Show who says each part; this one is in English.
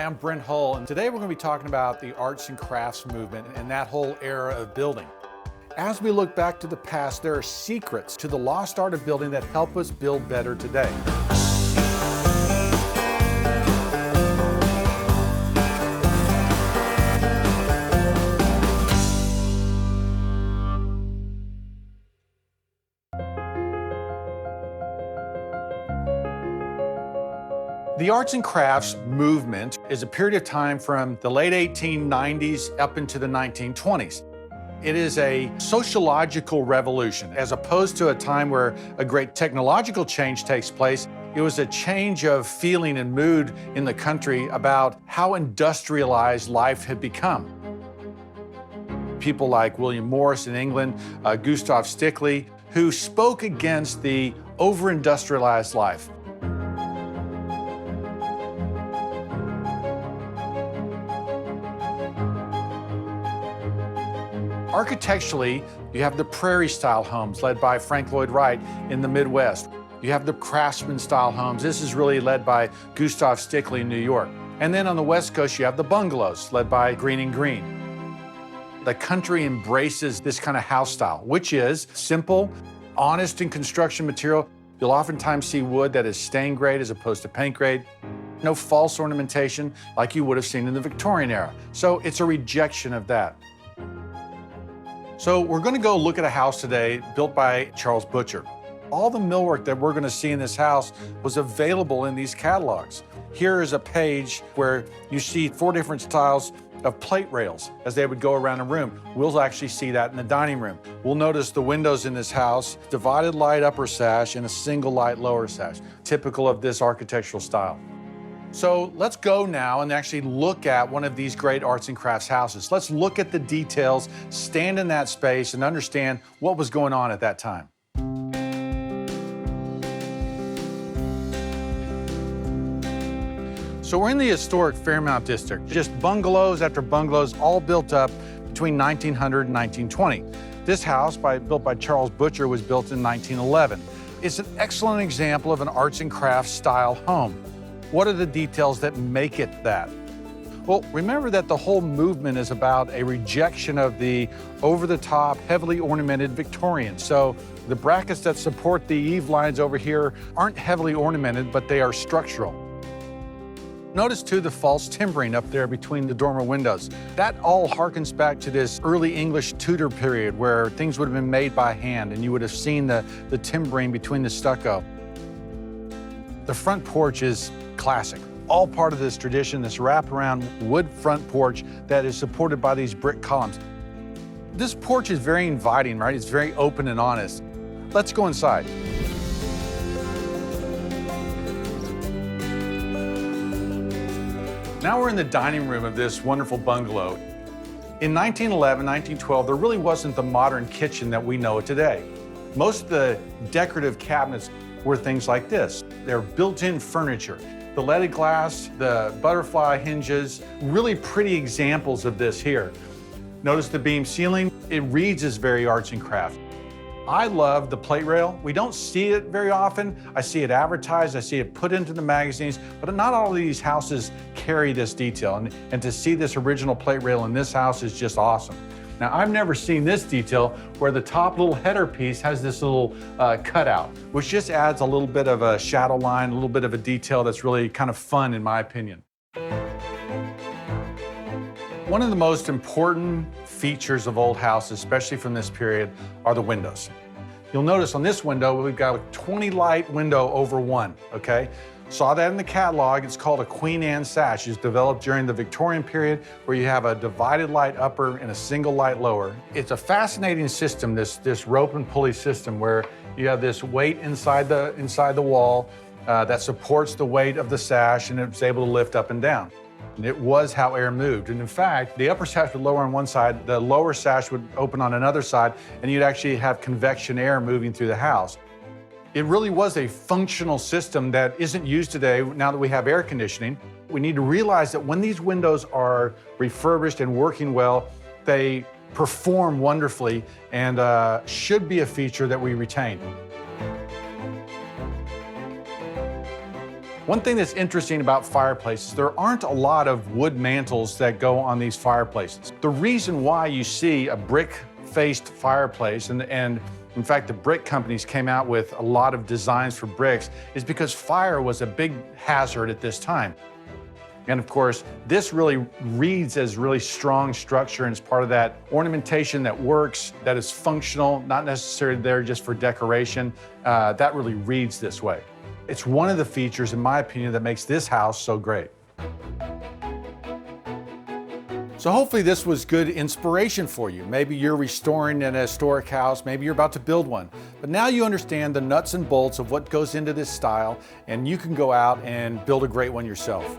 Speaker 1: I'm Brent Hull, and today we're going to be talking about the arts and crafts movement and that whole era of building. As we look back to the past, there are secrets to the lost art of building that help us build better today. The arts and crafts movement is a period of time from the late 1890s up into the 1920s. It is a sociological revolution. As opposed to a time where a great technological change takes place, it was a change of feeling and mood in the country about how industrialized life had become. People like William Morris in England, Gustav Stickley, who spoke against the over-industrialized life. Architecturally, you have the Prairie Style homes led by Frank Lloyd Wright in the Midwest. You have the Craftstman style homes. This is really led by Gustav Stickley in New York. And then on the West Coast, you have the Bungalows led by Green and Green. The country embraces this kind of house style, which is simple, honest in construction material. You'll oftentimes see wood that is stain grade as opposed to paint grade. No false ornamentation like you would have seen in the Victorian era. So it's a rejection of that. So we're going to go look at a house today built by Charles Butcher. All the millwork that we're going to see in this house was available in these catalogs. Here is a page where you see 4 different styles of plate rails as they would go around a room. We'll actually see that in the dining room. We'll notice the windows in this house, divided light upper sash and a single light lower sash, typical of this architectural style. So let's go now and actually look at one of these great arts and crafts houses. Let's look at the details, stand in that space, and understand what was going on at that time. So we're in the historic Fairmont District, just bungalows after bungalows, all built up between 1900 and 1920. This house, built by Charles Butcher, was built in 1911. It's an excellent example of an arts and crafts style home. What are the details that make it that? Well, remember that the whole movement is about a rejection of the over-the-top, heavily ornamented Victorian. So the brackets that support the eave lines over here aren't heavily ornamented, but they are structural. Notice too the false timbering up there between the dormer windows. That all harkens back to this early English Tudor period where things would have been made by hand and you would have seen the timbering between the stucco. The front porch is classic. All part of this tradition, this wraparound wood front porch that is supported by these brick columns. This porch is very inviting, right? It's very open and honest. Let's go inside. Now we're in the dining room of this wonderful bungalow. In 1911, 1912, there really wasn't the modern kitchen that we know it today. Most of the decorative cabinets were things like this. They're built-in furniture. The leaded glass, the butterfly hinges, really pretty examples of this here. Notice the beam ceiling. It reads as very arts and crafts. I love the plate rail. We don't see it very often. I see it advertised, I see it put into the magazines, but not all of these houses carry this detail. And to see this original plate rail in this house is just awesome. Now, I've never seen this detail where the top little header piece has this little cutout, which just adds a little bit of a shadow line, a little bit of a detail that's really kind of fun in my opinion. One of the most important features of old houses, especially from this period, are the windows. You'll notice on this window, we've got a 20 light window over one, okay? Saw that in the catalog. It's called a Queen Anne sash. It's developed during the Victorian period where you have a divided light upper and a single light lower. It's a fascinating system, this rope and pulley system where you have this weight inside the wall that supports the weight of the sash and it's able to lift up and down. And it was how air moved. And in fact, the upper sash would lower on one side, the lower sash would open on another side, and you'd actually have convection air moving through the house. It really was a functional system that isn't used today now that we have air conditioning. We need to realize that when these windows are refurbished and working well, they perform wonderfully and should be a feature that we retain. One thing that's interesting about fireplaces, there aren't a lot of wood mantles that go on these fireplaces. The reason why you see a brick-faced fireplace, and in fact, the brick companies came out with a lot of designs for bricks, is because fire was a big hazard at this time. And of course, this really reads as really strong structure and is part of that ornamentation that works, that is functional, not necessarily there just for decoration. That really reads this way. It's one of the features, in my opinion, that makes this house so great. So hopefully this was good inspiration for you. Maybe you're restoring an historic house, maybe you're about to build one. But now you understand the nuts and bolts of what goes into this style, and you can go out and build a great one yourself.